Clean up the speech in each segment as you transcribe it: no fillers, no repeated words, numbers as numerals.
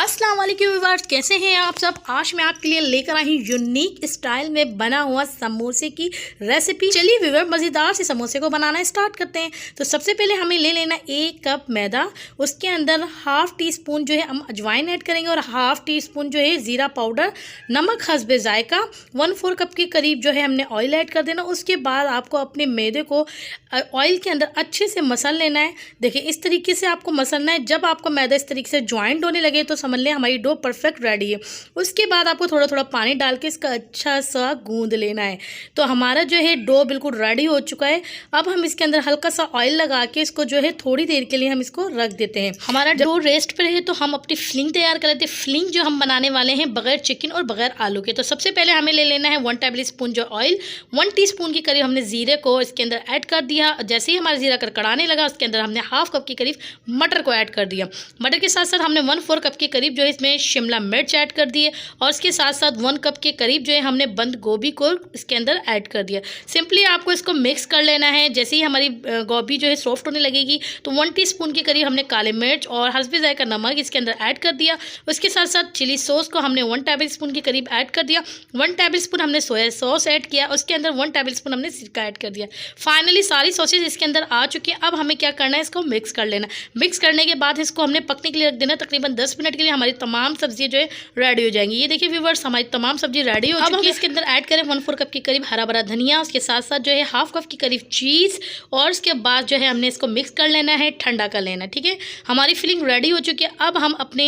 अस्सलाम वालेकुम व्यूअर्स, कैसे हैं आप सब। आज मैं आपके लिए लेकर आई हूँ यूनिक स्टाइल में बना हुआ समोसे की रेसिपी। चलिए व्यूअर, मज़ेदार से समोसे को बनाना स्टार्ट करते हैं। तो सबसे पहले हमें ले लेना 1 कप मैदा। उसके अंदर हाफ़ टी स्पून जो है हम अजवाइन ऐड करेंगे और हाफ़ टी स्पून जो है ज़ीरा पाउडर, नमक हस्बे जायका, 1/4 कप के करीब जो है हमने ऑयल ऐड कर देना। उसके बाद आपको अपने मैदे को ऑयल के अंदर अच्छे से मसल लेना है। देखिए इस तरीके से आपको मसलना है। जब आपको मैदा इस तरीके से ज्वाइंट होने लगे तो समझ लें हमारी डो परफेक्ट रेडी है। उसके बाद आपको थोड़ा थोड़ा पानी डाल के इसका अच्छा सा गूंद लेना है। तो हमारा जो है डो बिल्कुल रेडी हो चुका है। अब हम इसके अंदर हल्का सा ऑयल लगा के इसको जो है थोड़ी देर के लिए हम इसको रख देते हैं। हमारा डो रेस्ट पे रहे तो हम अपनी फिलिंग तैयार कर लेते हैं। फिलिंग जो हम बनाने वाले हैं बगैर चिकन और बगैर आलू के। तो सबसे पहले हमें ले लेना है 1 टेबल स्पून जो ऑयल, 1 टीस्पून के करीब हमने ज़ीरे को इसके अंदर ऐड कर दिया। जैसे ही हमारा ज़ीरा कड़कड़ाने लगा उसके अंदर हमने हाफ़ कप के करीब मटर को ऐड कर दिया। मटर के साथ साथ हमने 1/4 कप के करीब जो है इसमें शिमला मिर्च ऐड कर दिए और इसके साथ साथ 1 कप के करीब जो है हमने बंद गोभी को इसके अंदर ऐड कर दिया। सिंपली आपको इसको मिक्स कर लेना है। जैसे ही हमारी गोभी जो है सॉफ्ट होने लगेगी तो 1 टीस्पून के करीब हमने काले मिर्च और हस्बे जायका नमक इसके अंदर ऐड कर दिया। उसके साथ साथ चिली सॉस को हमने 1 टेबल स्पून के करीब ऐड कर दिया। 1 टेबल स्पून हमने सोया सॉस ऐड किया। उसके अंदर 1 टेबल स्पून हमने सिरका ऐड कर दिया। फाइनली सारी सॉसेज इसके अंदर आ चुकी है। अब हमें क्या करना है, इसको मिक्स कर लेना। मिक्स करने के बाद इसको हमने पकने के लिए रख देना। तकरीबन 10 मिनट के लिए हमारी तमाम सब्जी जो है रेडी हो जाएंगी। ये देखिए व्यूअर्स, हमारी तमाम सब्जी रेडी हो चुकी है। अब हम इसके अंदर ऐड करें 1/4 कप के करीब हरा भरा धनिया, उसके साथ साथ जो है हाफ़ कप के करीब चीज़ और उसके बाद जो है हमने इसको मिक्स कर लेना है, ठंडा कर लेना है। ठीक है, हमारी फिलिंग रेडी हो चुकी है। अब हम अपने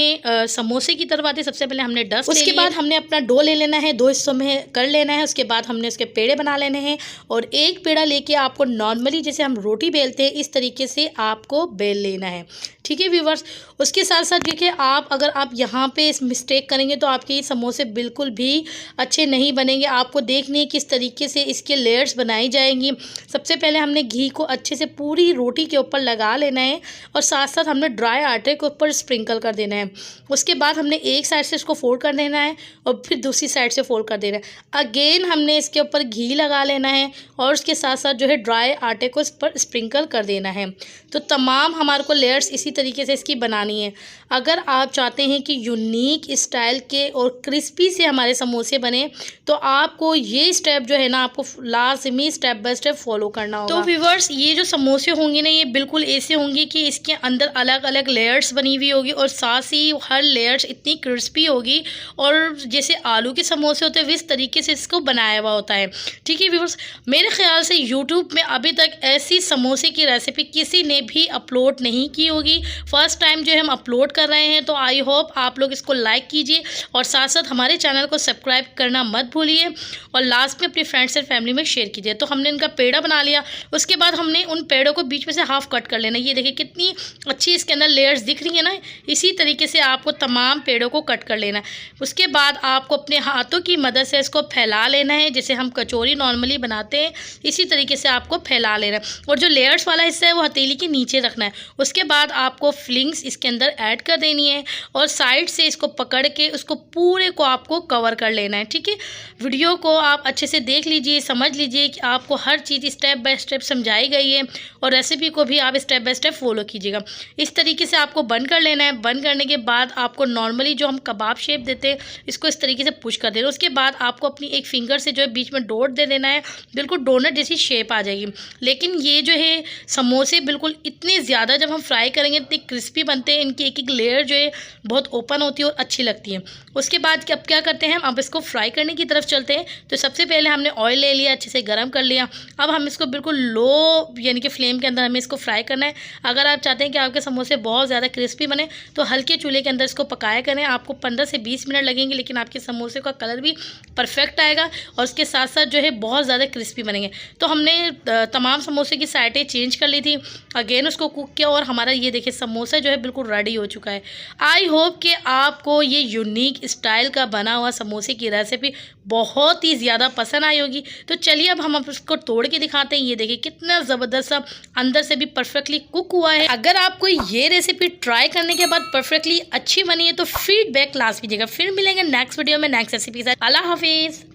समोसे की तरफ आते हैं। सबसे पहले हमने डस्ट, उसके बाद हमने अपना डो ले लेना है, 2 हिस्सों में कर लेना है। उसके बाद हमने उसके पेड़े बना लेने हैं और एक पेड़ा लेके आपको नॉर्मली जैसे हम रोटी बेलते हैं इस तरीके से आपको बेल लेना है। ठीक है व्यूवर्स, उसके साथ साथ देखिए अगर आप यहाँ पे इस मिस्टेक करेंगे तो आपके ये समोसे बिल्कुल भी अच्छे नहीं बनेंगे। आपको देखने हैं किस तरीके से इसके लेयर्स बनाई जाएंगी। सबसे पहले हमने घी को अच्छे से पूरी रोटी के ऊपर लगा लेना है और साथ साथ हमने ड्राई आटे के ऊपर स्प्रिंकल कर देना है। उसके बाद हमने एक साइड से इसको फोल्ड कर देना है और फिर दूसरी साइड से फोल्ड कर देना है। अगेन हमने इसके ऊपर घी लगा लेना है और उसके साथ साथ जो है ड्राई आटे को इस पर स्प्रिंकल कर देना है। तो तमाम हमारे को लेयर्स इसी तरीके से इसकी बनानी है। अगर आप चाहते हैं कि यूनिक स्टाइल के और क्रिस्पी से हमारे समोसे बने तो आपको ये स्टेप जो है ना आपको लाजमी स्टेप बाय स्टेप फॉलो करना होगा। तो व्यूअर्स, ये जो समोसे होंगे ना ये बिल्कुल ऐसे होंगे कि इसके अंदर अलग अलग लेयर्स बनी हुई होगी और साथ ही हर लेयर्स इतनी क्रिस्पी होगी और जैसे आलू के समोसे होते हैं इस तरीके से इसको बनाया हुआ होता है। ठीक है व्यूअर्स, मेरे ख्याल से यूट्यूब में अभी तक ऐसी समोसे की रेसिपी किसी ने भी अपलोड नहीं की होगी। फर्स्ट टाइम जो है हम अपलोड कर रहे हैं। तो आई होप आप लोग इसको लाइक कीजिए और साथ साथ हमारे चैनल को सब्सक्राइब करना मत भूलिए और लास्ट में अपनी फ्रेंड्स एंड फैमिली में शेयर कीजिए। तो हमने इनका पेड़ा बना लिया। उसके बाद हमने उन पेड़ों को बीच में से हाफ कट कर लेना। ये देखिए कितनी अच्छी इसके अंदर लेयर्स दिख रही है ना। इसी तरीके से आपको तमाम पेड़ों को कट कर लेना है। उसके बाद आपको अपने हाथों की मदद से इसको फैला लेना है। जैसे हम कचौरी नॉर्मली बनाते हैं इसी तरीके से आपको फैला लेना है और जो लेयर्स वाला हिस्सा है वो हथेली के नीचे रखना है। उसके बाद आपको फिलिंग्स इसके अंदर ऐड कर देनी है और साइड से इसको पकड़ के उसको पूरे को आपको कवर कर लेना है। ठीक है, वीडियो को आप अच्छे से देख लीजिए, समझ लीजिए कि आपको हर चीज़ स्टेप बाय स्टेप समझाई गई है और रेसिपी को भी आप स्टेप बाय स्टेप फॉलो कीजिएगा। इस तरीके से आपको बंद कर लेना है। बंद करने के बाद आपको नॉर्मली जो हम कबाब शेप देते हैं इसको इस तरीके से पुश कर देना। उसके बाद आपको अपनी एक फिंगर से जो है बीच में डॉट दे देना है। बिल्कुल डोनट जैसी शेप आ जाएगी। लेकिन ये जो है समोसे बिल्कुल इतने ज़्यादा जब हम फ्राई करेंगे इतने क्रिस्पी बनते हैं। इनकी एक एक लेयर जो है बहुत ओपन होती है और अच्छी लगती है। उसके बाद अब क्या करते हैं, अब इसको फ्राई करने की तरफ चलते हैं। तो सबसे पहले हमने ऑयल ले लिया, अच्छे से गर्म कर लिया। अब हम इसको बिल्कुल लो यानी कि फ्लेम के अंदर हमें इसको फ्राई करना है। अगर आप चाहते हैं कि आपके समोसे बहुत ज़्यादा क्रिस्पी बने तो हल्के चूल्हे के अंदर इसको पकाया करें। आपको 15 से 20 मिनट लगेंगे लेकिन आपके समोसे का कलर भी परफेक्ट आएगा और उसके साथ साथ जो है बहुत ज़्यादा क्रिस्पी बनेंगे। तो हमने तमाम समोसे की साइडें चेंज कर ली थी, अगेन उसको कुक किया और हमारा ये देखिए समोसा जो है बिल्कुल रेडी हो चुका है। आई होप कि आपको ये यूनिक स्टाइल का बना हुआ समोसे की रेसिपी बहुत ही ज़्यादा पसंद आई होगी। तो चलिए अब हम इसको तोड़ के दिखाते हैं। ये देखिए कितना ज़बरदस्त सा अंदर से भी परफेक्टली कुक हुआ है। अगर आपको ये रेसिपी ट्राई करने के बाद परफेक्टली अच्छी बनी है तो फीडबैक लास्ट कीजिएगा। फिर मिलेंगे नेक्स्ट वीडियो में नेक्स्ट रेसिपी के साथ। अल्लाह हाफिज़।